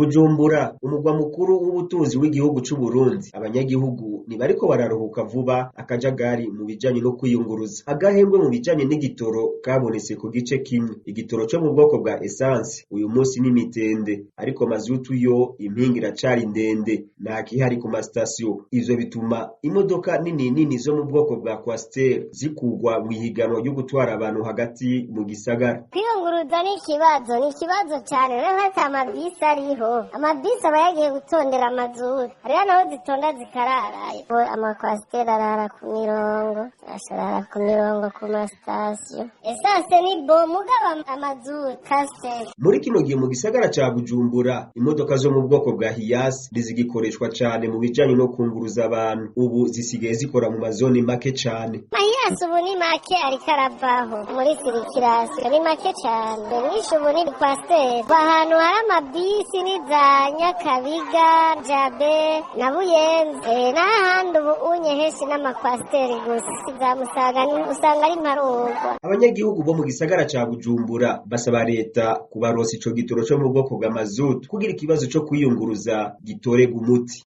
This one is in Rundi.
Bujumbura, umugwa mukuru w'ubutunzi w'igihugu c'u Burundi, abanyagihugu ntibariko bararuhuka vuba akajagari mu bijanye no kwiyunguruza. Agahembwe mu bijanye n'igitoro kabonetse ku gice kimwe. Igitoro co mu bwoko bwa essence uyu munsi ni mitende, ariko mazutu yo impinga iracari ndende, nta kihari ku masitasiyo. Ivyo bituma imodoka nini nini zo mu bwoko bwa Coaster zikugwa mw'ihiganwa ryo gutwara abantu hagati mu gisagara. Kwiyunguruza ni ikibazo cyane. Rero hata amabisi ariho, amabisi aba yagiye gutondera amazutu, hariho naho zitonda zikararayo. Amakwasiteri arara ku mirongo, arara ku mirongo ku masitasiyo. Essence ni bo mugaba amazutu kasiteri. Muri kino gihe mu gisagara ca Bujumbura, imodoka zo mu bwoko bwa Hiace ntizigikoreshwa cane mu bijanye no kunguruza abantu. Ubu zisigaye zikora mu mazone make cane. Hiace ubu ni make ariko aravaho muri sirikirasi, ni make cane. Nisho ubu ni kwasiteri. Ahantu hari amabisi ni za Nyakabiga, Jabe na Buyenzi, n'ahandi ubu unyeheshi n'amakwasiteri gusa. Za Musaga usanga ari Marungwa. Abanyagihugu bo mu gisagara ca Bujumbura basaba leta kubaronsa ico gitoro co mu bwoko bwa mazutu kugira ikibazo co kwiyunguruza gitorega umuti.